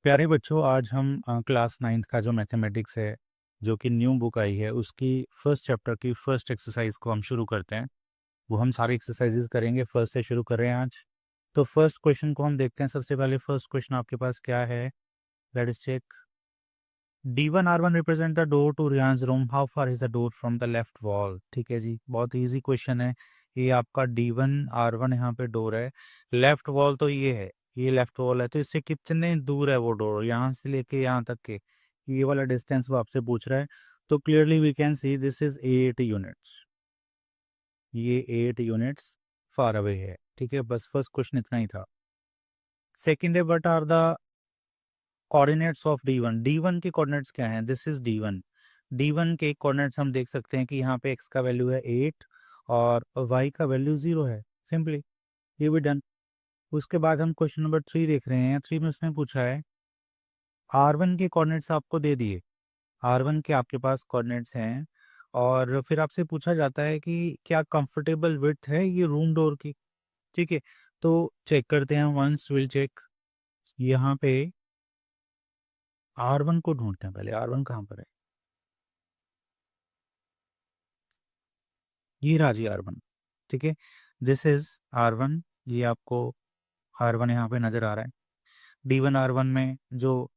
प्यारे बच्चों, आज हम क्लास 9th का जो मैथमेटिक्स है, जो कि न्यू बुक आई है, उसकी फर्स्ट चैप्टर की फर्स्ट एक्सरसाइज को हम शुरू करते हैं। वो हम सारी एक्सरसाइजेज करेंगे, फर्स्ट से शुरू कर रहे हैं आज। तो फर्स्ट क्वेश्चन को हम देखते हैं। सबसे पहले फर्स्ट क्वेश्चन आपके पास क्या है? Let us check. D1 R1 represent the door to Ryan's room, how far is the door from the left wall? ठीक है जी, बहुत इजी क्वेश्चन है। ये आपका D1 R1 यहाँ पे डोर है, लेफ्ट वॉल तो ये है, ये लेफ्ट वॉल है, तो इससे कितने दूर है वो डोर यहाँ से लेके यहाँ तक के, ये वाला डिस्टेंस वो आपसे पूछ रहा है। तो clearly we can see this is 8 units, ये 8 यूनिट्स फार अवे है। ठीक है, बस फर्स्ट क्वेश्चन इतना ही था। सेकेंड है, what are the coordinates of D1? के कोऑर्डिनेट्स क्या हैं? दिस इज D1 के कोऑर्डिनेट्स हम देख सकते हैं कि यहाँ पे x का वैल्यू है 8 और y का वैल्यू 0 है। सिंपली ये भी डन। उसके बाद हम क्वेश्चन नंबर 3 देख रहे हैं। 3 में उसने पूछा है R1 के कोऑर्डिनेट्स आपको दे दिए, R1 के आपके पास कोऑर्डिनेट्स हैं, और फिर आपसे पूछा जाता है कि क्या कंफर्टेबल विड्थ है ये रूम डोर की। ठीक है, तो चेक करते हैं, वंस विल चेक। यहाँ पे R1 को ढूंढते हैं पहले। R1 कहाँ पर है? ये रहा जी R1। ठीक है, दिस इज R1। ये आपको R1 यहाँ पे नजर आ रहा है। D1 R1 में जो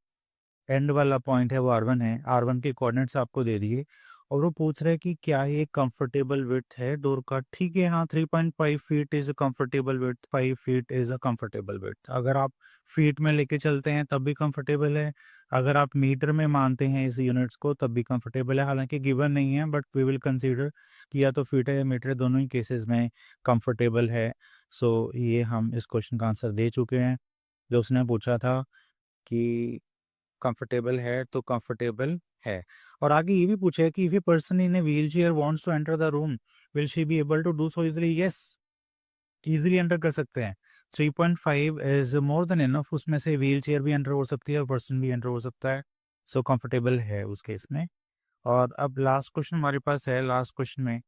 एंड वाला पॉइंट है वो R1 है। R1 के कोऑर्डिनेट्स आपको दे दिए और वो पूछ रहा है कि क्या ये कंफर्टेबल विड्थ है डोर का। ठीक है, हाँ, 3.5 feet is a comfortable width, 5 feet is a comfortable width. अगर आप फीट में लेके चलते हैं तब भी कंफर्टेबल है, अगर आप मीटर में मानते हैं इस यूनिट्स को तब भी कंफर्टेबल है। हालांकि गिवन नहीं है, बट वी विल कंसीडर कि या तो फीट है या मीटर है, दोनों ही केसेस में कंफर्टेबल है। सो ये हम इस क्वेश्चन का आंसर दे चुके हैं। जो उसने पूछा था कि कंफर्टेबल है तो कंफर्टेबल है। और आगे ये भी पूछा है कि if a person in a wheel chair wants to enter the room, will she be able to do so easily? Yes, easily एंटर कर सकते हैं। 3.5 इज मोर देन इनफ, उसमें से व्हील चेयर भी एंटर हो सकती है और पर्सन भी एंटर हो सकता है। सो कंफर्टेबल है उस केस में। और अब लास्ट क्वेश्चन हमारे पास है। लास्ट क्वेश्चन में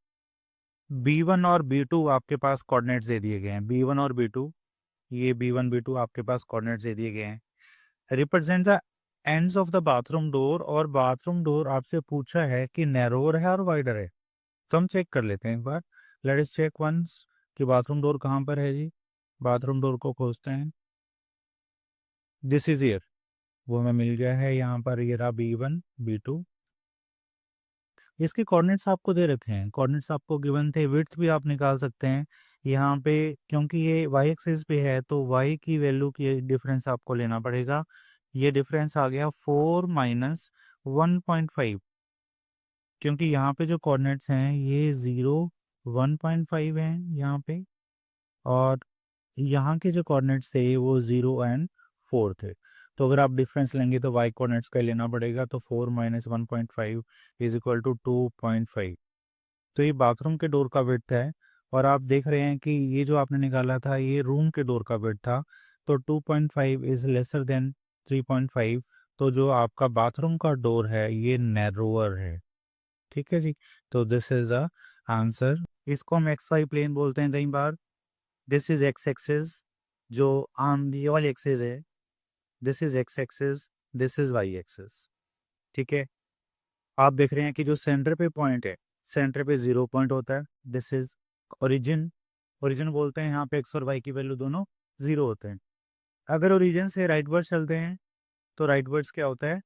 B1 और B2 आपके पास कोऑर्डिनेट्स दे दिए गए हैं। B1 और B2, ये B1 B2 आपके पास कोऑर्डिनेट्स दे दिए गए हैं। Represent the ends of the bathroom door, और बाथरूम डोर आपसे पूछा है कि नैरोर है और वाइडर है। तो हम चेक कर लेते हैं एक बार। लेट अस चेक वंस कि बाथरूम डोर कहाँ पर है जी। बाथरूम डोर को खोजते हैं। दिस इज ईयर, वो हमें मिल गया है यहाँ पर। ये रहा B1 B2। इसके कोऑर्डिनेट्स आपको दे रखे हैं, कोऑर्डिनेट्स आपको गिवन थे। विड्थ भी आप निकाल सकते हैं यहाँ पे, क्योंकि ये y एक्सिस पे है तो y की वैल्यू की डिफरेंस आपको लेना पड़ेगा। ये डिफरेंस आ गया 4 माइनस 1.5, क्योंकि यहाँ पे जो कोऑर्डिनेट्स हैं ये 0 1.5 हैं यहाँ पे, और यहाँ के जो कोऑर्डिनेट्स थे वो 0 एंड 4 थे। तो अगर आप डिफरेंस लेंगे तो y कोऑर्डिनेट्स का लेना पड़ेगा, तो 4 माइनस 1.5 इज इक्वल टू 2.5। तो ये बाथरूम के डोर का विड्थ है। और आप देख रहे हैं कि ये जो आपने निकाला था ये रूम के डोर का विड्थ था। तो 2.5 इज लेसर देन 3.5। तो जो आपका बाथरूम का डोर है ये नैरोअर है। ठीक है जी, तो दिस इज द आंसर। इसको हम एक्स वाई प्लेन बोलते हैं कई बार। दिस इज एक्स एक्सिस, जो आम ये वाली एक्सिस है, this is X axis, this is Y axis. ठीक है, आप देख रहे हैं कि जो सेंटर पे पॉइंट है, सेंटर पे 0 पॉइंट होता है। दिस इज ओरिजिन, ओरिजिन बोलते हैं यहाँ पे। एक्स और वाई की वैल्यू दोनों 0 होते हैं। अगर ओरिजिन से राइट वर्ड चलते हैं तो राइट वर्ड्स क्या होता है?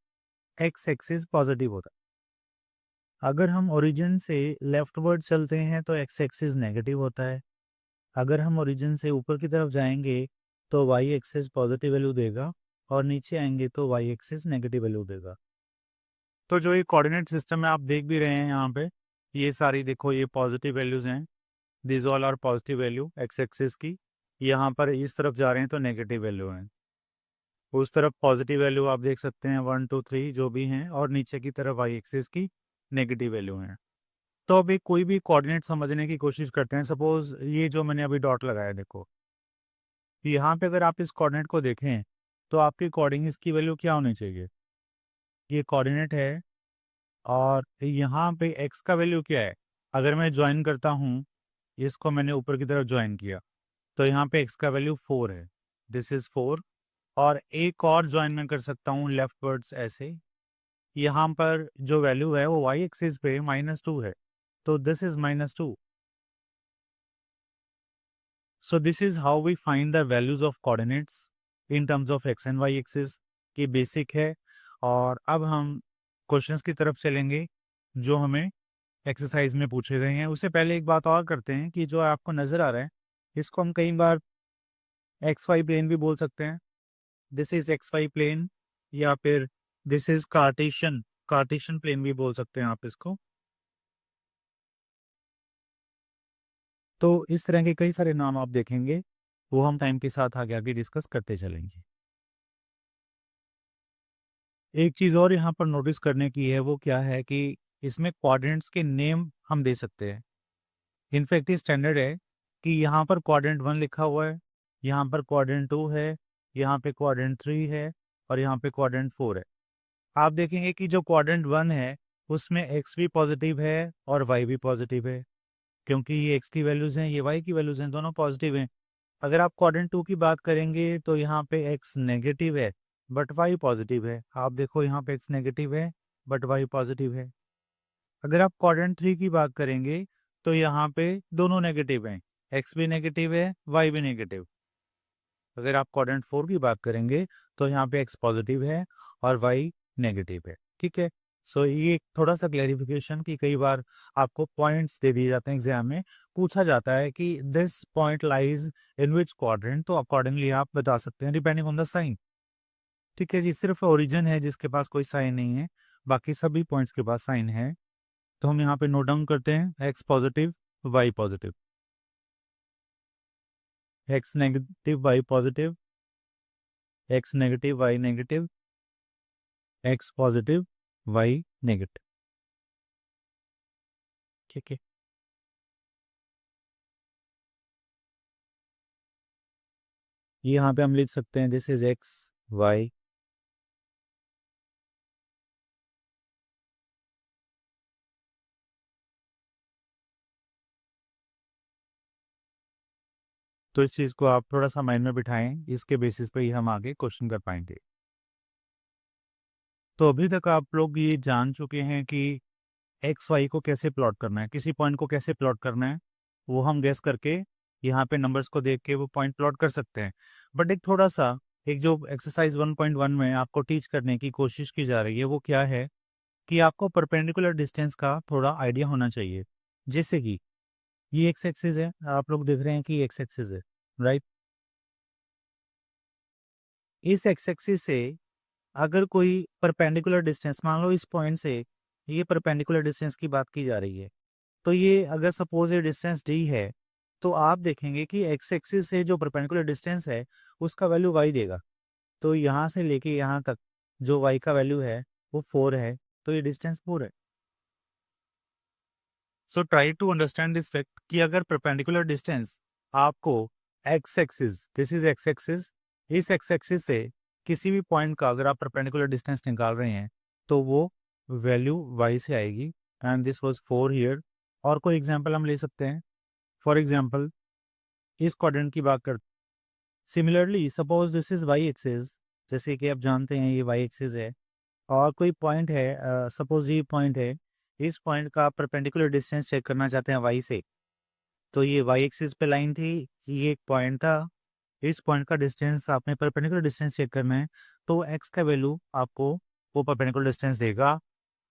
एक्स एक्सिस पॉजिटिव होता है। अगर हम ओरिजिन से लेफ्ट वर्ड चलते हैं तो एक्स एक्सिस नेगेटिव होता है। अगर हम ओरिजिन से ऊपर की तरफ जाएंगे तो वाई एक्सिस पॉजिटिव वैल्यू देगा, और नीचे आएंगे तो वाई एक्सिस नेगेटिव वैल्यू देगा। तो जो ये कोऑर्डिनेट सिस्टम है आप देख भी रहे हैं यहाँ पे, ये सारी देखो ये पॉजिटिव वैल्यूज हैं। This all are positive value X axis की। यहाँ पर इस तरफ जा रहे हैं तो नेगेटिव वैल्यू है। उस तरफ पॉजिटिव वैल्यू आप देख सकते हैं 1 2 3 जो भी हैं, और नीचे की तरफ वाई एक्सिस की नेगेटिव वैल्यू है। तो अभी कोई भी कोऑर्डिनेट समझने की कोशिश करते हैं। सपोज ये जो मैंने अभी डॉट लगाया देखो, यहाँ पे अगर आप इस कोऑर्डिनेट को देखें तो आपके अकॉर्डिंग इसकी वैल्यू क्या होनी चाहिए? ये कोऑर्डिनेट है और यहाँ पे x का वैल्यू क्या है? अगर मैं ज्वाइन करता हूँ, इसको मैंने ऊपर की तरफ ज्वाइन किया, तो यहाँ पे x का वैल्यू 4 है। This is 4। और एक और ज्वाइन मैं कर सकता हूँ लेफ्टवर्ड्स ऐसे। यहाँ पर जो वैल्यू है वो वाई एक्सिस पे -2 है, तो this is -2। So this is how we find the values of coordinates in terms of X and Y axis की बेसिक है। और अब हम क्वेश्चंस की तरफ चलेंगे जो हमें एक्सरसाइज में पूछे गए हैं। उससे पहले एक बात और करते हैं कि जो आपको नज़र आ रहा है इसको हम कई बार एक्स वाई प्लेन भी बोल सकते हैं। This is X Y plane, या फिर this is cartesian cartesian plane भी बोल सकते हैं आप इसको। तो इस तरह के कई सारे नाम आप देखेंगे, वो हम टाइम के साथ आगे आगे डिस्कस करते चलेंगे। एक चीज़ और यहाँ पर नोटिस करने की है, वो क्या है कि इसमें क्वाड्रेंट्स के नेम हम दे सकते हैं। इनफैक्ट ये स्टैंडर्ड है कि यहाँ पर क्वाड्रेंट 1 लिखा हुआ है, यहाँ पर क्वाड्रेंट 2 है, यहाँ पे क्वाड्रेंट 3 है और यहाँ पे क्वाड्रेंट 4 है। आप देखेंगे कि जो क्वाड्रेंट 1 है उसमें एक्स भी पॉजिटिव है और वाई भी पॉजिटिव है, क्योंकि ये एक्स की वैल्यूज़ हैं, ये वाई की वैल्यूज़ हैं, दोनों पॉजिटिव हैं। अगर आप क्वाड्रेंट 2 की बात करेंगे तो यहाँ पे एक्स नेगेटिव है बट वाई पॉजिटिव है। आप देखो यहाँ पे एक्स नेगेटिव है बट वाई पॉजिटिव है। अगर आप क्वाड्रेंट 3 की बात करेंगे तो यहाँ पे दोनों नेगेटिव हैं, एक्स भी नेगेटिव है, वाई भी नेगेटिव। अगर आप क्वाड्रेंट 4 की बात करेंगे तो यहाँ पे एक्स पॉजिटिव है और वाई नेगेटिव है। ठीक है, सो ये थोड़ा सा क्लैरिफिकेशन कि कई बार आपको पॉइंट्स दे दिए जाते हैं एग्जाम में, पूछा जाता है कि this point lies in which quadrant, तो अकॉर्डिंगली आप बता सकते हैं डिपेंडिंग ऑन द साइन। ठीक है जी, सिर्फ ओरिजिन है जिसके पास कोई साइन नहीं है, बाकी सभी पॉइंट्स के पास साइन है। तो हम यहाँ पे नोट डाउन करते हैं X positive Y positive, X negative Y positive, X negative Y negative, X positive Y negative. ठीक है, यहाँ पे हम लिख सकते हैं दिस इज एक्स वाई, तो इस चीज़ को आप थोड़ा सा माइंड में बिठाएं, इसके बेसिस पे ही हम आगे क्वेश्चन कर पाएंगे। तो अभी तक आप लोग ये जान चुके हैं कि एक्स वाई को कैसे प्लॉट करना है, किसी पॉइंट को कैसे प्लॉट करना है, वो हम गेस करके यहाँ पे नंबर्स को देख के वो पॉइंट प्लॉट कर सकते हैं। बट एक थोड़ा सा, एक जो एक्सरसाइज 1.1 में आपको टीच करने की कोशिश की जा रही है वो क्या है कि आपको परपेंडिकुलर डिस्टेंस का थोड़ा आइडिया होना चाहिए। जैसे कि ये एक्स एक्सिस है, आप लोग देख रहे हैं कि एक्स एक्सिस है, राइट। इस एक्स एक्सिस से अगर कोई परपेंडिकुलर डिस्टेंस, मान लो इस पॉइंट से ये परपेंडिकुलर डिस्टेंस की बात की जा रही है, तो ये अगर सपोज ये डिस्टेंस डी है, तो आप देखेंगे कि एक्स एक्सिस से जो परपेंडिकुलर डिस्टेंस है उसका वैल्यू वाई देगा। तो यहाँ से लेके यहाँ तक जो वाई का वैल्यू है वो 4 है, तो ये डिस्टेंस 4 है। So try to understand this fact कि अगर परपेंडिकुलर डिस्टेंस आपको X axis, this is X axis, इस एक्स एक्सिस से किसी भी पॉइंट का अगर आप परपेंडिकुलर डिस्टेंस निकाल रहे हैं तो वो वैल्यू वाई से आएगी। And this was 4 here. और कोई एग्जांपल हम ले सकते हैं, फॉर एग्जांपल इस क्वाड्रेंट की बात कर, similarly suppose this is Y axis, जैसे कि आप जानते हैं ये वाई एक्सिस है और कोई पॉइंट है, सपोज ये पॉइंट है, इस पॉइंट का परपेंडिकुलर डिस्टेंस चेक करना चाहते हैं वाई से, तो ये वाई एक्सिस पे लाइन थी, ये एक पॉइंट था, इस पॉइंट का डिस्टेंस आपने परपेंडिकुलर डिस्टेंस चेक करना है, तो एक्स का वैल्यू आपको वो परपेंडिकुलर डिस्टेंस देगा।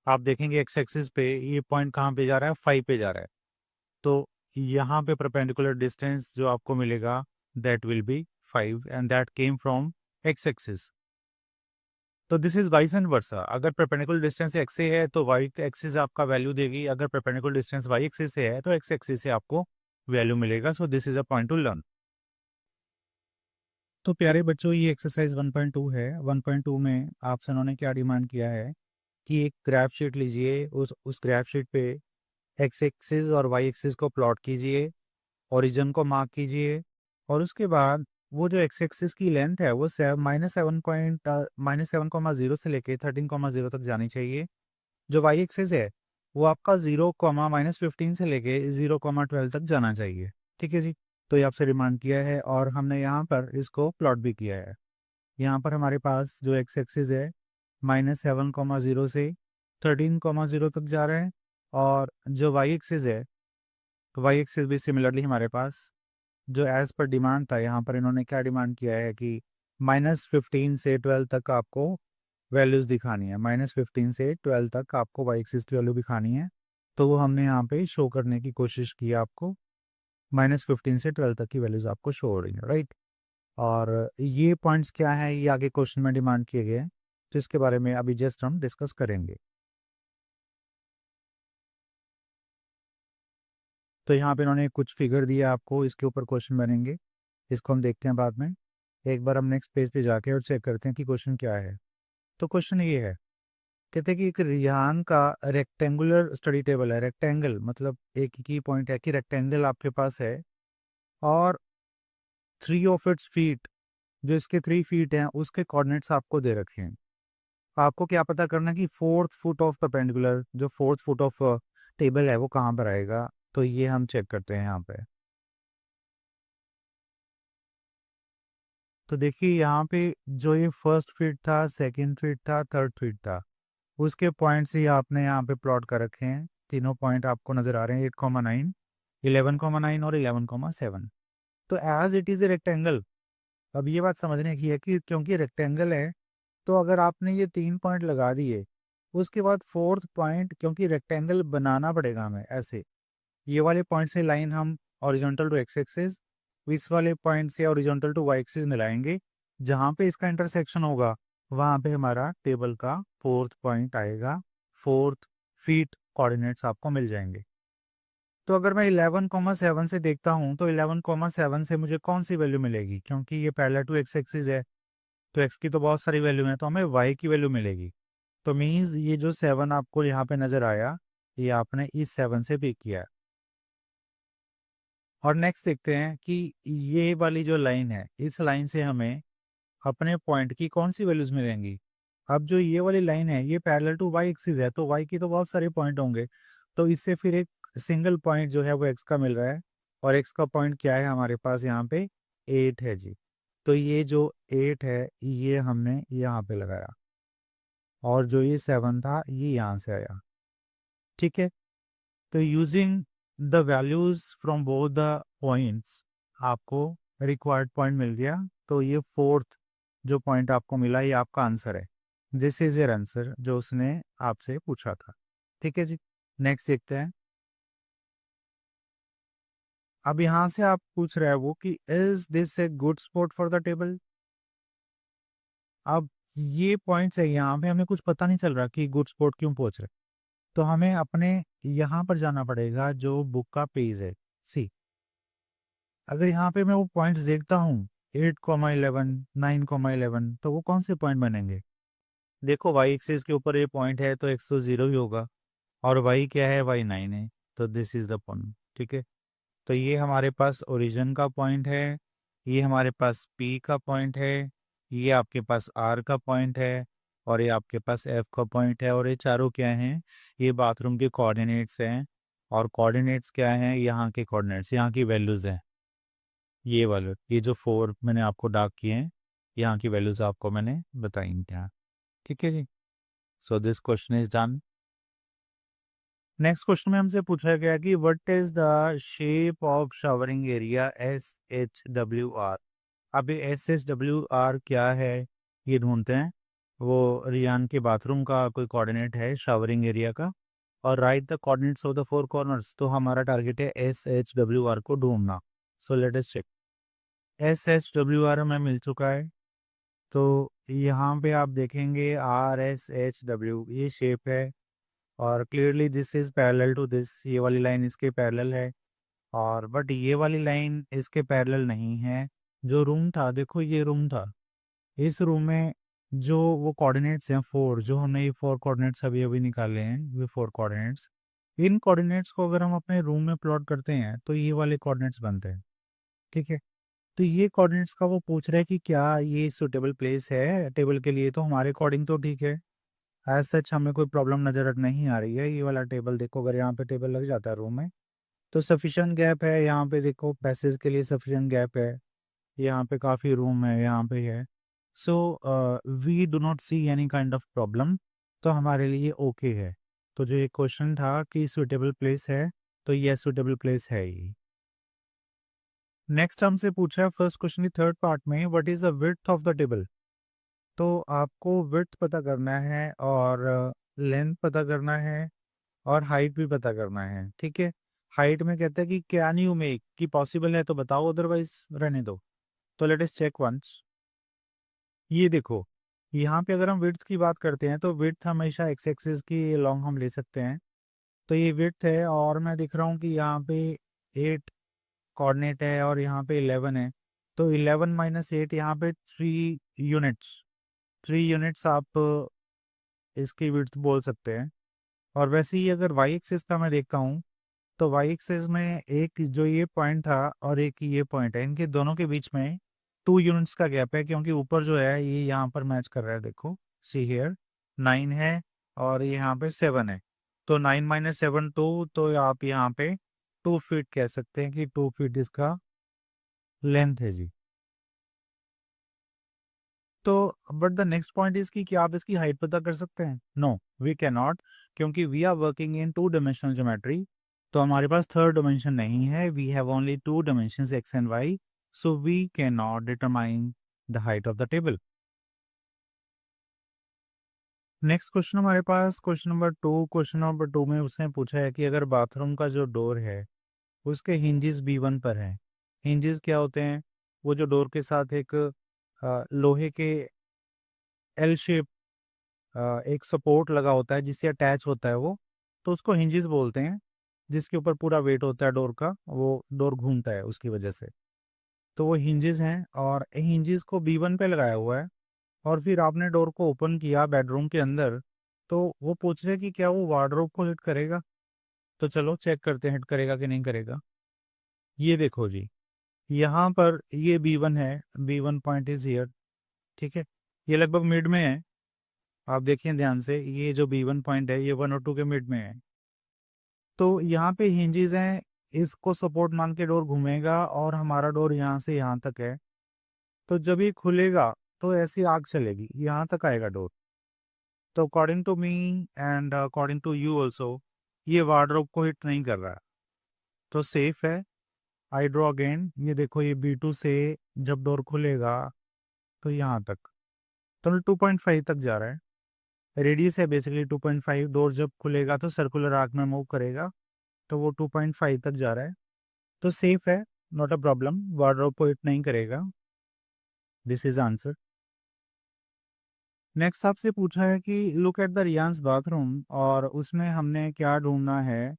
आप देखेंगे एक्स एक्सिस पे ये पॉइंट कहाँ पे जा रहा है, 5 पे जा रहा है, तो यहाँ पे परपेंडिकुलर डिस्टेंस जो आपको मिलेगा that will be 5 and that came from x axis. तो दिस इज वाइस एंड वर्सा, अगर परपेंडिकुलर डिस्टेंस एक्स से है तो वाई एक्सिस आपका वैल्यू देगी, अगर परपेंडिकुलर डिस्टेंस वाई एक्सिस से है तो एक्स एक्सिस से आपको वैल्यू मिलेगा। सो this is a point two learn. तो प्यारे बच्चों, ये एक्सरसाइज 1.2 है। 1.2 में आपसे उन्होंने क्या डिमांड किया है कि एक ग्राफ शीट लीजिए, उस ग्राफ शीट पे एक्स एक्सिस और वाई एक्सिस को प्लॉट कीजिए, ओरिजिन को मार्क कीजिए, और उसके बाद वो जो एक्स एक्सिस की लेंथ है वो -7.-7,0 से लेके 13,0 तक जानी चाहिए। जो वाई एक्सिस है वो आपका 0, -15 से लेके 0,12 तक जाना चाहिए। ठीक है जी, तो ये आपसे डिमांड किया है और हमने यहाँ पर इसको प्लॉट भी किया है। यहाँ पर हमारे पास जो एक्स एक्सिस है -7,0 से 13,0 तक जा रहे हैं, और जो वाई एक्सिस है, तो वाई एक्सिस भी सिमिलरली हमारे पास जो एज पर डिमांड था, यहाँ पर इन्होंने क्या डिमांड किया है कि -15 से 12 तक आपको वैल्यूज़ दिखानी है, -15 से 12 तक आपको वाई एक्सिस की वैल्यू दिखानी है। तो वो हमने यहाँ पे शो करने की कोशिश की आपको, -15 से 12 तक की वैल्यूज़ आपको शो हो रही है, राइट। और ये पॉइंट्स क्या है, ये आगे क्वेश्चन में डिमांड किए गए हैं, तो इसके बारे में अभी जस्ट हम डिस्कस करेंगे। तो यहाँ पे इन्होंने कुछ फिगर दिया आपको, इसके ऊपर क्वेश्चन बनेंगे, इसको हम देखते हैं बाद में। एक बार हम नेक्स्ट पेज पे जाके और चेक करते हैं कि क्वेश्चन क्या है। तो क्वेश्चन ये है, कहते हैं कि एक रियान का रेक्टेंगुलर स्टडी टेबल है। रेक्टेंगल मतलब एक की पॉइंट है कि रेक्टेंगल आपके पास है, और 3 ऑफ इट्स फीट, जो इसके 3 फीट हैं, उसके कोऑर्डिनेट्स आपको दे रखे हैं। आपको क्या पता करना है कि 4th फुट ऑफ परपेंडिकुलर, जो 4th फुट ऑफ टेबल है, वो कहाँ पर आएगा। तो ये हम चेक करते हैं यहाँ पे। तो देखिए यहाँ पे जो ये फर्स्ट फीट था, सेकंड फीट था, थर्ड फीट था, उसके पॉइंट्स ही आपने यहाँ पे प्लॉट कर रखे हैं। तीनों पॉइंट आपको नजर आ रहे हैं, 8,9, 11,9 और 11,7। तो as it is a rectangle, अब ये बात समझने की है कि क्योंकि रेक्टेंगल है, तो अगर आपने ये 3 पॉइंट लगा दिए, उसके बाद फोर्थ पॉइंट, क्योंकि रेक्टेंगल बनाना पड़ेगा हमें ऐसे, ये वाले पॉइंट से लाइन हम ओरिजेंटल टू एक्स एक्सिस, इस वाले पॉइंट से ओरिजेंटल टू वाई एक्सिस मिलाएंगे, जहाँ पे इसका इंटरसेक्शन होगा वहाँ पे हमारा टेबल का फोर्थ पॉइंट आएगा, 4th फीट कोऑर्डिनेट्स आपको मिल जाएंगे। तो अगर मैं 11,7 से देखता हूँ, तो 11,7 से मुझे कौन सी वैल्यू मिलेगी, क्योंकि ये पैरेलल टू एक्स एक्सिस है, तो एक्स की तो बहुत सारी वैल्यू है, तो हमें वाई की वैल्यू मिलेगी। तो मीन्स ये जो 7 आपको यहाँ पे नजर आया, ये आपने इस 7 से पिक किया है। और नेक्स्ट देखते हैं कि ये वाली जो लाइन है, इस लाइन से हमें अपने पॉइंट की कौन सी वैल्यूज मिलेंगी। अब जो ये वाली लाइन है, ये पैरेलल टू वाई एक्सिस है, तो वाई की तो बहुत सारे पॉइंट होंगे, तो इससे फिर एक सिंगल पॉइंट जो है वो एक्स का मिल रहा है। और एक्स का पॉइंट क्या है हमारे पास यहाँ पे, 8 है जी। तो ये जो 8 है, ये हमने यहाँ पे लगाया, और जो ये 7 था, ये यहाँ से आया, ठीक है। तो using the values from both the points, आपको रिक्वायर्ड पॉइंट मिल गया। तो ये फोर्थ जो पॉइंट आपको मिला, ये आपका आंसर है। दिस इज योर आंसर जो उसने आपसे पूछा था, ठीक है जी। नेक्स्ट देखते हैं। अब यहाँ से आप पूछ रहे हैं वो कि is this a good spot for the table. अब ये पॉइंट्स है, यहाँ पे हमें कुछ पता नहीं चल रहा कि गुड स्पॉट क्यों पहुंच रहे, तो हमें अपने यहाँ पर जाना पड़ेगा जो बुक का पेज है। सी, अगर यहाँ पे मैं वो पॉइंट्स देखता हूँ, 8,11, 9,11, तो वो कौन से पॉइंट बनेंगे। देखो वाई एक्सिस के ऊपर ये पॉइंट है, तो एक्स तो 0 ही होगा, और वाई क्या है, वाई 9 है, तो दिस इज द पॉइंट, ठीक है। तो ये हमारे पास ओरिजिन का पॉइंट है, ये हमारे पास पी का पॉइंट है, ये आपके पास आर का पॉइंट है, और ये आपके पास एफ का पॉइंट है, और ये चारों क्या हैं, ये बाथरूम के कोऑर्डिनेट्स हैं। और कोऑर्डिनेट्स क्या हैं, यहाँ के कोऑर्डिनेट्स, यहाँ की वैल्यूज हैं, ये वाले, ये जो 4 मैंने आपको डार्क किए हैं, यहाँ की वैल्यूज आपको मैंने बताई हैं, ठीक है जी। So this question is done. Next question में हमसे पूछा गया कि what is the shape of showering area SHWR। अब ये SHWR क्या है, ये ढूंढते हैं। वो रियान के बाथरूम का कोई कोऑर्डिनेट है शावरिंग एरिया का, और write the coordinates of the 4 corners. तो हमारा टारगेट है SHWR को ढूंढना। So let us check. SHWR हमें मिल चुका है, तो यहाँ पे आप देखेंगे RSHW, ये शेप है, और clearly this is parallel to this, ये वाली लाइन इसके पैरेलल है। और बट ये वाली लाइन इसके पैरेलल नहीं है। जो रूम था, देखो ये रूम था, इस रूम में जो वो कोऑर्डिनेट्स हैं 4, जो हमने ये 4 कोऑर्डिनेट्स अभी अभी निकाले हैं, ये 4 कोऑर्डिनेट्स, इन कोऑर्डिनेट्स को अगर हम अपने रूम में प्लॉट करते हैं, तो ये वाले कोऑर्डिनेट्स बनते हैं, ठीक है। तो ये कोऑर्डिनेट्स का वो पूछ रहा है कि क्या ये सुटेबल प्लेस है टेबल के लिए, तो हमारे अकॉर्डिंग तो ठीक है, एज सच हमें कोई प्रॉब्लम नज़र नहीं आ रही है। ये वाला टेबल देखो, अगर यहाँ पे टेबल लग जाता है रूम में, तो सफिशिएंट गैप है यहाँ पे, देखो पैसेज के लिए सफिशिएंट गैप है, यहाँ पे काफ़ी रूम है, यहाँ पे है। So we do not see any kind of problem, तो हमारे लिए ओके है। तो जो ये क्वेश्चन था कि सुटेबल प्लेस है, तो ये सुटेबल प्लेस है ही। नेक्स्ट हमसे पूछा है फर्स्ट क्वेश्चन की थर्ड पार्ट में, what is the width of the table. तो आपको विड्थ पता करना है और लेंथ पता करना है और हाइट भी पता करना है, ठीक है। हाइट में कहते हैं कि कैन यू मेक, कि पॉसिबल है तो बताओ, अदरवाइज रहने दो। तो लेट अस चेक वंस। ये देखो, यहाँ पे अगर हम विड्थ की बात करते हैं तो विड्थ हमेशा एक्स एक्सिस की लॉन्ग हम ले सकते हैं। तो ये विड्थ है और मैं दिख रहा हूँ कि यहाँ पे 8 कोऑर्डिनेट है और यहाँ पे 11 है। तो 11 माइनस 8, यहाँ पे 3 यूनिट्स, 3 यूनिट्स आप इसकी विड्थ बोल सकते हैं। और वैसे ही अगर वाई एक्सिस का मैं देखता हूँ, तो वाई एक्सिस में एक जो ये पॉइंट था और एक ये पॉइंट है, इनके दोनों के बीच में 2 यूनिट्स का गैप है, क्योंकि ऊपर जो है ये यहाँ पर मैच कर रहा है। देखो, सी हियर 9 है और ये यहाँ पे 7 है। तो 9 - 7 2, तो आप यहाँ पे 2 फीट कह सकते हैं कि 2 फीट इसका लेंथ है जी। तो but the next point is कि क्या आप इसकी हाइट पता कर सकते हैं? नो, वी कैन नॉट, क्योंकि we are working in 2 dimensional geometry. तो हमारे पास थर्ड डायमेंशन नहीं है, we have only 2 dimensions X and Y, so we can not determine the height of the table. Next question हमारे पास question number 2 में उसने पूछा है कि अगर बाथरूम का जो डोर है उसके हिंजेस B1 पर हैं। हिंजेस क्या होते हैं? वो जो डोर के साथ एक लोहे के एल शेप एक सपोर्ट लगा होता है जिससे अटैच होता है वो, तो उसको हिंजेस बोलते हैं। जिसके ऊपर पूरा वेट होता है डोर का, वो डोर घूमता है उसकी वजह से। तो वो हिंजेस हैं और हिंजेस को B1 पे लगाया हुआ है। और फिर आपने डोर को ओपन किया बेडरूम के अंदर, तो वो पूछ रहे कि क्या वो वार्डरोब को हिट करेगा। तो चलो चेक करते हैं हिट करेगा कि नहीं करेगा। ये देखो जी, यहाँ पर ये B1 है, B1 पॉइंट इज हियर, ठीक है। ये लगभग मिड में है, आप देखिए ध्यान से, ये जो B1 पॉइंट है ये 1 और 2 के मिड में है। तो यहाँ पे हिंजेस हैं, इसको सपोर्ट मान के डोर घूमेगा और हमारा डोर यहाँ से यहाँ तक है। तो जब ये खुलेगा तो ऐसी आग चलेगी, यहाँ तक आएगा डोर। तो according to me and according to you also, ये वार्डरोब को हिट नहीं कर रहा है, तो सेफ है। आई ड्रॉ अगेन, ये देखो ये B2 से जब डोर खुलेगा तो यहाँ तक, तो 2.5 तक जा रहा है। रेडियस है बेसिकली 2.5, डोर जब खुलेगा तो सर्कुलर आर्क में मूव करेगा, तो वो 2.5 तक जा रहा है। तो सेफ है, नॉट अ प्रॉब्लम, वार्डरोब को हिट नहीं करेगा। This is answer. नेक्स्ट आपसे पूछा है कि लुक एट द रियांस बाथरूम, और उसमें हमने क्या ढूंढना है?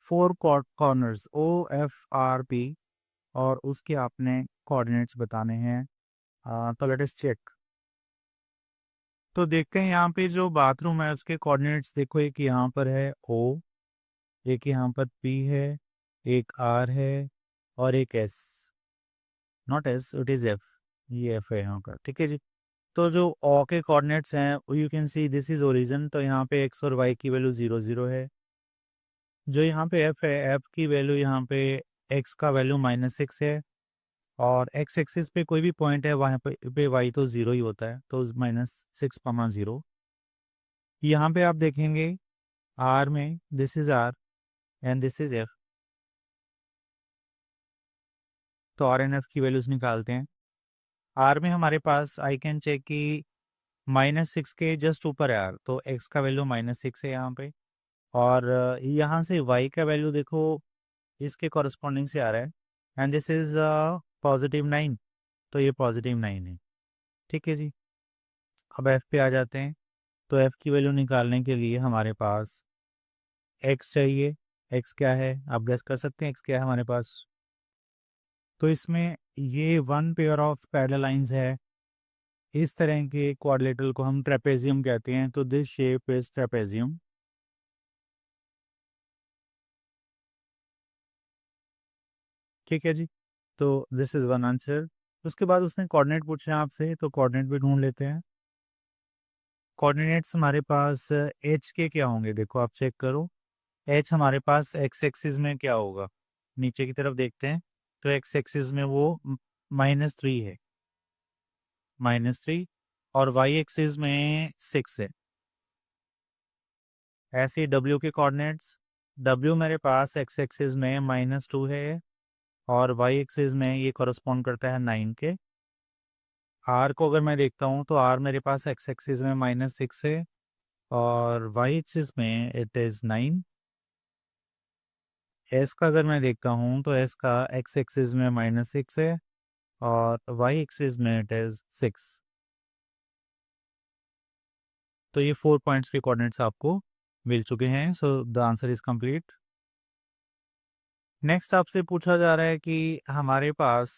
4 कॉर्नर्स OFRP, और उसके आपने कोऑर्डिनेट्स बताने हैं। तो लेट अस चेक। तो देखते हैं यहाँ पे जो बाथरूम है उसके कोऑर्डिनेट्स देखो, एक यहाँ पर है O, एक यहाँ पर P है, एक R है और एक S, not S, it is F। ये F है यहाँ का, ठीक है जी। तो जो O के कोऑर्डिनेट्स हैं, you can see this is origin, तो यहाँ पे X और Y की वैल्यू 0 0 है। जो यहाँ पे F है, F की वैल्यू यहाँ पे X का वैल्यू -6 है, और X एक्सिस पे कोई भी पॉइंट है वहाँ पे Y तो 0 ही होता है, तो -6, 0। यहाँ पे आप देखेंगे R में this is R and this is F, तो R एंड F की वैल्यूज निकालते हैं। R में हमारे पास आई कैन चेक कि -6 के जस्ट ऊपर है R, तो X का वैल्यू -6 है यहाँ पे। और यहाँ से Y का वैल्यू देखो इसके कॉरस्पॉन्डिंग से आ रहा है, एंड दिस इज +9, तो ये +9 है, ठीक है जी। अब F पे आ जाते हैं। तो F की वैल्यू निकालने के लिए हमारे पास X चाहिए। X क्या है आप गेस कर सकते हैं? X क्या है हमारे पास? तो इसमें ये 1 पेयर ऑफ पैरेलल लाइंस है। इस तरह के क्वाड्रिलेटरल को हम ट्रेपेजियम कहते हैं, तो दिस शेप इज ट्रेपेजियम, ठीक है जी। तो दिस इज वन आंसर। उसके बाद उसने कोऑर्डिनेट पूछे आपसे, तो कोऑर्डिनेट भी ढूंढ लेते हैं। कोऑर्डिनेट्स हमारे पास H के क्या होंगे? देखो आप चेक करो, H हमारे पास X एक्सिस में क्या होगा? नीचे की तरफ देखते हैं, तो X एक्सिस में वो -3 है, -3 और वाई एक्सिस में 6 है। ऐसे डब्ल्यू के कोऑर्डिनेट्स, डब्ल्यू मेरे पास एक्स एक्सिस में -2 है और वाई एक्सिस में ये कॉरस्पॉन्ड करता है 9 के। आर को अगर मैं देखता हूँ तो आर मेरे पास एक्स एक्सिस में -6 है और वाई एक्सिस में इट इज़ 9। एस का अगर मैं देखता हूँ तो एस का एक्स एक्सिस में -6 है और वाई एक्सिस में इट इज़ 6। तो ये 4 पॉइंट्स के कोऑर्डिनेट्स आपको मिल चुके हैं। So the answer is complete. Next आपसे पूछा जा रहा है कि हमारे पास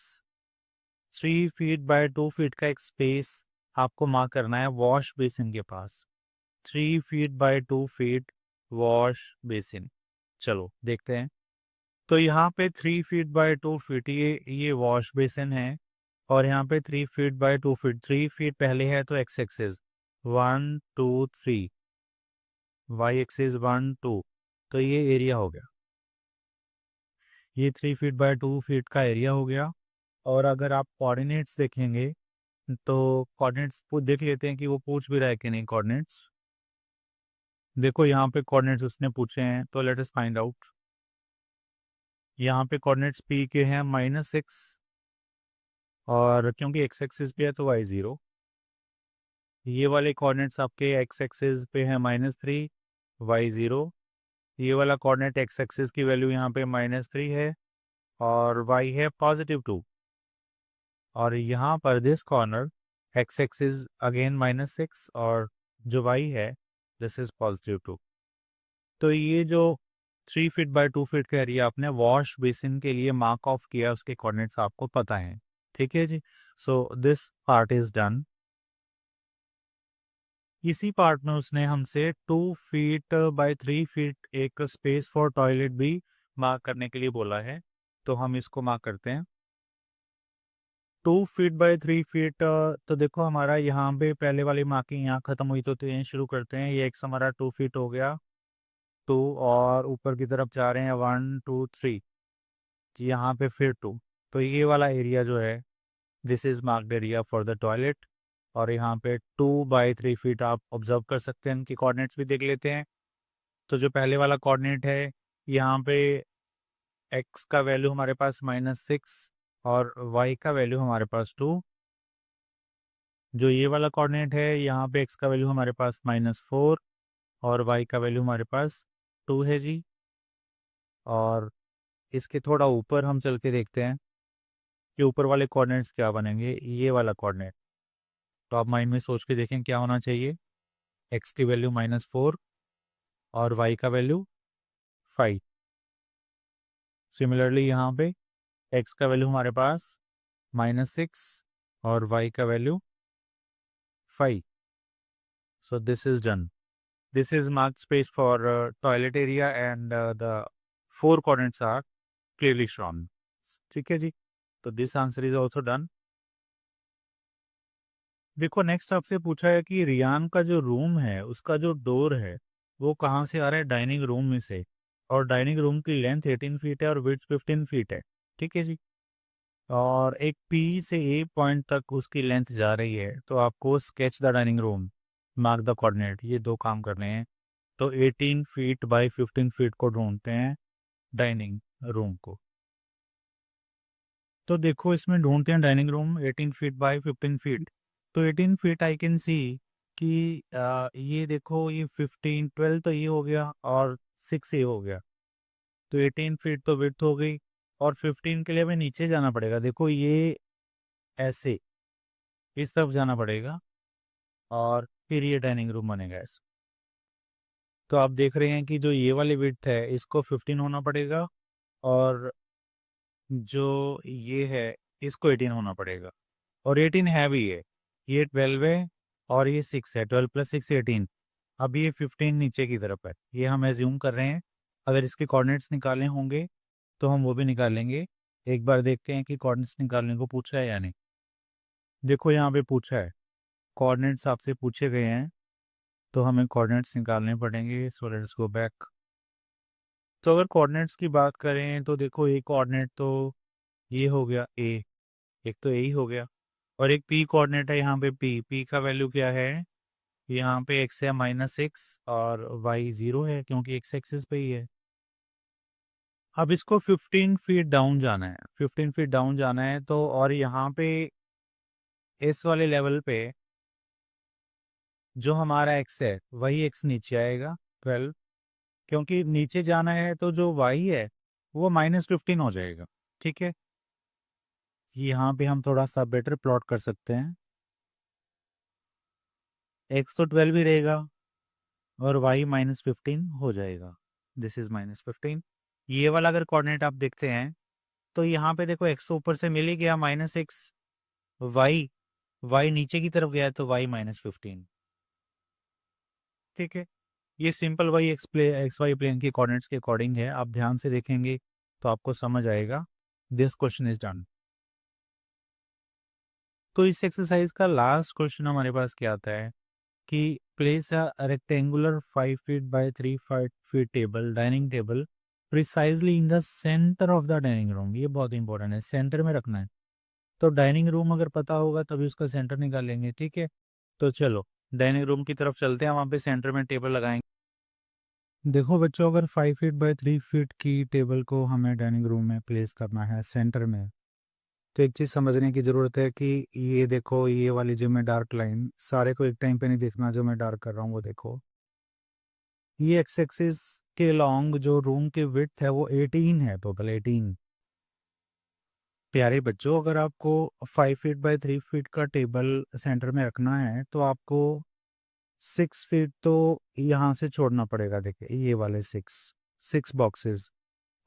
3 फीट बाय 2 फीट का एक स्पेस आपको मार्क करना है वॉश बेसिन के पास। 3 feet by 2 feet wash basin. चलो देखते हैं। तो यहाँ पे 3 फीट बाय 2 फीट ये वॉश बेसिन है और यहाँ पे 3 फीट बाय 2 फीट, 3 फीट पहले है तो एक्स एक्सिस 1 2 3, वाई एक्सिस 1 2, तो ये एरिया हो गया। ये 3 फीट बाय 2 फीट का एरिया हो गया। और अगर आप कोऑर्डिनेट्स देखेंगे तो कोऑर्डिनेट्स देख लेते हैं कि वो पूछ भी रहा है कि नहीं कोऑर्डिनेट्स। देखो यहाँ पे कोऑर्डिनेट्स उसने पूछे हैं तो लेट अस फाइंड आउट। यहाँ पे कोऑर्डिनेट्स पी के हैं -6 और क्योंकि एक्स एक्सिस पे है तो वाई 0। ये वाले कोऑर्डिनेट्स आपके एक्स एक्सिस पे है -3 वाई 0। ये वाला कोऑर्डिनेट एक्स एक्सिस की वैल्यू यहाँ पे -3 है और वाई है +2। और यहाँ पर this corner x axis again -6 और जो वाई है दिस इज +2। तो ये जो 3 फीट बाय 2 फीट का एरिया आपने वॉश बेसिन के लिए मार्क ऑफ किया उसके कोऑर्डिनेट्स आपको पता है। ठीक है जी। So this part is done. इसी पार्ट में उसने हमसे 2 फीट बाय 3 फीट एक स्पेस फॉर टॉयलेट भी मार्क करने के लिए बोला है, तो हम इसको मार्क करते हैं। 2 फीट बाय 3 फीट, तो देखो हमारा यहाँ पे पहले वाली मार्किंग यहाँ खत्म हुई तो यहीं शुरू करते हैं। ये एक्स हमारा 2 फीट हो गया, 2 और ऊपर की तरफ जा रहे हैं 1 2 3, यहाँ पे फिर 2। तो ये वाला एरिया जो है this is marked area for the toilet. और यहाँ पे 2 बाई 3 फीट आप ऑब्जर्व कर सकते हैं। इनकी कोऑर्डिनेट्स भी देख लेते हैं। तो जो पहले वाला कोऑर्डिनेट है यहाँ पे एक्स का वैल्यू हमारे पास -6 और वाई का वैल्यू हमारे पास 2। जो ये वाला कोऑर्डिनेट है यहाँ पे एक्स का वैल्यू हमारे पास -4 और वाई का वैल्यू हमारे पास 2 है जी। और इसके थोड़ा ऊपर हम चल के देखते हैं कि ऊपर वाले कोऑर्डिनेट्स क्या बनेंगे। ये वाला कोऑर्डिनेट तो आप माइंड में सोच के देखें क्या होना चाहिए। एक्स की वैल्यू -4 और वाई का वैल्यू 5। सिमिलरली यहाँ पे एक्स का वैल्यू हमारे पास -6 और वाई का value 5। So this is done. This is marked space for toilet area and the 4 coordinates are clearly shown. ठीक है जी। तो this answer is also done. देखो नेक्स्ट आपसे पूछा है कि रियान का जो रूम है उसका जो डोर है वो कहाँ से आ रहा है, डाइनिंग रूम में से। और डाइनिंग रूम की लेंथ 18 फीट है और विड्थ 15 फीट है। ठीक है जी। और एक पी से ए पॉइंट तक उसकी लेंथ जा रही है। तो आपको sketch the dining room, mark the coordinate, ये दो काम करने हैं। तो 18 फीट बाई 15 फीट को ढूंढते हैं डाइनिंग रूम को। तो देखो इसमें ढूंढते हैं dining room 18 feet by 15 feet. तो 18 फीट आई कैन सी कि ये देखो ये 15 12 तो ये हो गया और 6 ये हो गया। तो 18 फीट तो विड्थ हो गई और 15 के लिए हमें नीचे जाना पड़ेगा। देखो ये ऐसे इस तरफ जाना पड़ेगा और फिर ये डाइनिंग रूम बनेगा ऐसे। तो आप देख रहे हैं कि जो ये वाली विड्थ है इसको 15 होना पड़ेगा और जो ये है इसको 18 होना पड़ेगा। और 18 है भी ये 12 है और ये 6 है। 12 + 6 18। अब ये 15 नीचे की तरफ है, ये हम एज्यूम कर रहे हैं। अगर इसके कोऑर्डिनेट्स निकालने होंगे तो हम वो भी निकालेंगे। एक बार देखते हैं कि कोऑर्डिनेट्स निकालने को पूछा है या नहीं। देखो यहाँ पे पूछा है, कोऑर्डिनेट्स आपसे पूछे गए हैं तो हमें कोऑर्डिनेट्स निकालने पड़ेंगे। So let's go back. तो अगर कोऑर्डिनेट्स की बात करें तो देखो एक कोऑर्डिनेट तो ये हो गया ए, एक तो ए ही हो गया। और एक p कोऑर्डिनेट है यहाँ पे p का वैल्यू क्या है, यहाँ पे x है -6 और y 0 है क्योंकि x एक्सिस पे ही है। अब इसको 15 फीट डाउन जाना है, 15 फीट डाउन जाना है तो, और यहाँ पे इस वाले लेवल पे जो हमारा x है वही x नीचे आएगा 12, क्योंकि नीचे जाना है तो जो y है वो -15 हो जाएगा। ठीक है, यहाँ पे हम थोड़ा सा बेटर प्लॉट कर सकते हैं। x तो 12 ही रहेगा और y -15 हो जाएगा। This is -15। ये वाला अगर कोऑर्डिनेट आप देखते हैं तो यहाँ पे देखो x तो ऊपर से मिल ही गया -6, y y नीचे की तरफ गया है तो y -15। ठीक है, ये simple Y X Y plane के कोऑर्डिनेट्स के अकॉर्डिंग है। आप ध्यान से देखेंगे तो आपको समझ आएगा। This question is done. तो इस एक्सरसाइज का लास्ट क्वेश्चन हमारे पास क्या आता है कि place a rectangular 5 feet by 3 feet table, dining table precisely in the centre of the dining room. ये बहुत इंपॉर्टेंट है, सेंटर में रखना है। तो डाइनिंग रूम अगर पता होगा तभी उसका सेंटर निकालेंगे। ठीक है, तो चलो डाइनिंग रूम की तरफ चलते हैं, वहाँ पे सेंटर में टेबल लगाएंगे। देखो बच्चों, अगर 5 फीट बाय 3 फीट की टेबल को हमें डाइनिंग रूम में प्लेस करना है सेंटर में, तो एक चीज़ समझने की ज़रूरत है कि ये देखो, ये वाली जो मैं डार्क लाइन, सारे को एक टाइम पे नहीं देखना, जो मैं डार्क कर रहा हूँ वो देखो। ये एक्स एक्सिस के लॉन्ग जो रूम की विड्थ है वो 18 है, टोटल 18। प्यारे बच्चों, अगर आपको 5 फीट बाय 3 फीट का टेबल सेंटर में रखना है तो आपको 6 फीट तो यहाँ से छोड़ना पड़ेगा। देखिए ये वाले 6 बॉक्सेस,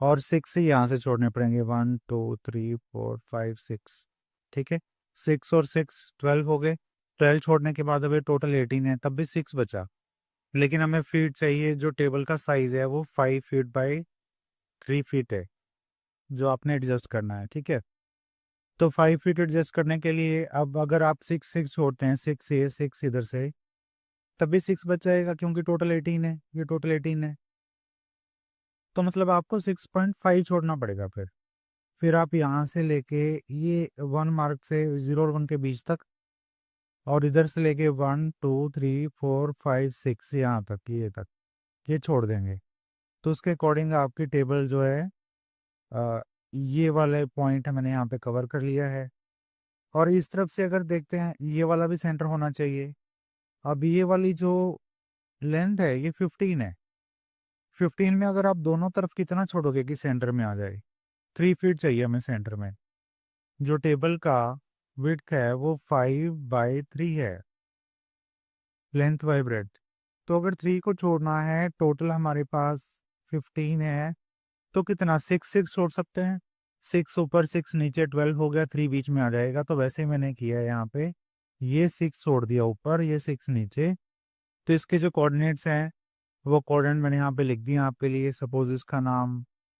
और 6 ही यहाँ से छोड़ने पड़ेंगे। 1 2 3 4 5 6। ठीक है, 6 और 6 12 हो गए। 12 छोड़ने के बाद अभी टोटल 18 है, तब भी 6 बचा। लेकिन हमें फीट चाहिए, जो टेबल का साइज है वो 5 फीट बाई 3 फीट है, जो आपने एडजस्ट करना है। ठीक है, तो 5 फीट एडजस्ट करने के लिए अब अगर आप 6 छोड़ते हैं, 6 ये 6 इधर से, तब भी 6 बच जाएगा क्योंकि टोटल 18 है, ये टोटल 18 है। तो मतलब आपको 6.5 छोड़ना पड़ेगा। फिर आप यहाँ से लेके ये 1 मार्क से 0 और 1 के बीच तक, और इधर से लेके 1 2 3 4 5 6 यहाँ तक, ये तक ये छोड़ देंगे। तो उसके अकॉर्डिंग आपकी टेबल जो है, ये वाले पॉइंट मैंने यहाँ पे कवर कर लिया है। और इस तरफ से अगर देखते हैं, ये वाला भी सेंटर होना चाहिए। अब ये वाली जो लेंथ है ये 15 है। 15 में अगर आप दोनों तरफ कितना छोड़ोगे कि सेंटर में आ जाए? 3 फीट चाहिए हमें सेंटर में। जो टेबल का विड्थ है वो 5/3 है, लेंथ बाय ब्रेड्थ। तो अगर 3 को छोड़ना है, टोटल हमारे पास 15 है, तो कितना 6 छोड़ सकते हैं। 6 ऊपर 6 नीचे 12 हो गया, 3 बीच में आ जाएगा। तो वैसे ही मैंने किया है यहाँ पे, ये 6 छोड़ दिया ऊपर, ये 6 नीचे। तो इसके जो कोऑर्डिनेट्स हैं वो कोऑर्डिनेट मैंने यहाँ पे लिख दिया आपके लिए। सपोज इसका नाम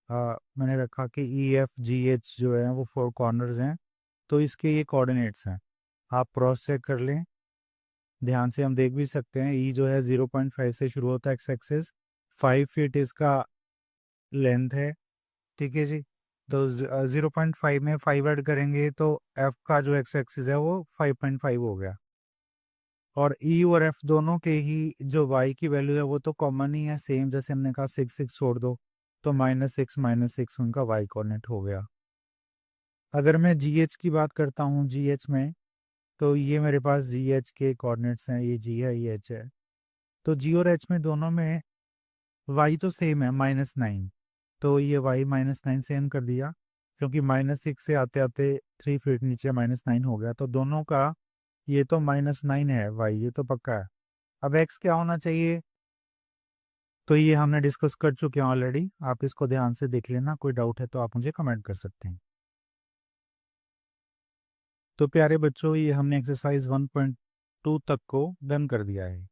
मैंने रखा कि EFGH जो है वो 4 कॉर्नर्स हैं, तो इसके ये कोऑर्डिनेट्स हैं। आप क्रॉस चेक कर लें, ध्यान से हम देख भी सकते हैं। ई जो है 0.5 से शुरू होता है एक्स एक्सिस, 5 फीट इसका लेंथ है। ठीक है जी, तो 0.5 में 5 ऐड करेंगे तो एफ का जो एक्स एक्सिस है वो 5.5 हो गया। और ई और एफ दोनों के ही जो वाई की वैल्यू है वो तो कॉमन ही है, सेम जैसे हमने कहा 6 छोड़ दो तो -6 उनका वाई कोऑर्डिनेट हो गया। अगर मैं GH की बात करता हूँ, GH में, तो ये मेरे पास GH के कोऑर्डिनेट्स हैं, ये G है, ये H है। तो G और H में दोनों में y तो सेम है -9, तो ये y -9 सेम कर दिया, क्योंकि -6 से आते आते 3 फीट नीचे -9 हो गया। तो दोनों का ये तो -9 है y, ये तो पक्का है। अब x क्या होना चाहिए, तो ये हमने डिस्कस कर चुके हैं ऑलरेडी। आप इसको ध्यान से देख लेना, कोई डाउट है तो आप मुझे कमेंट कर सकते हैं। तो प्यारे बच्चों, ये हमने एक्सरसाइज 1.2 तक को डन कर दिया है।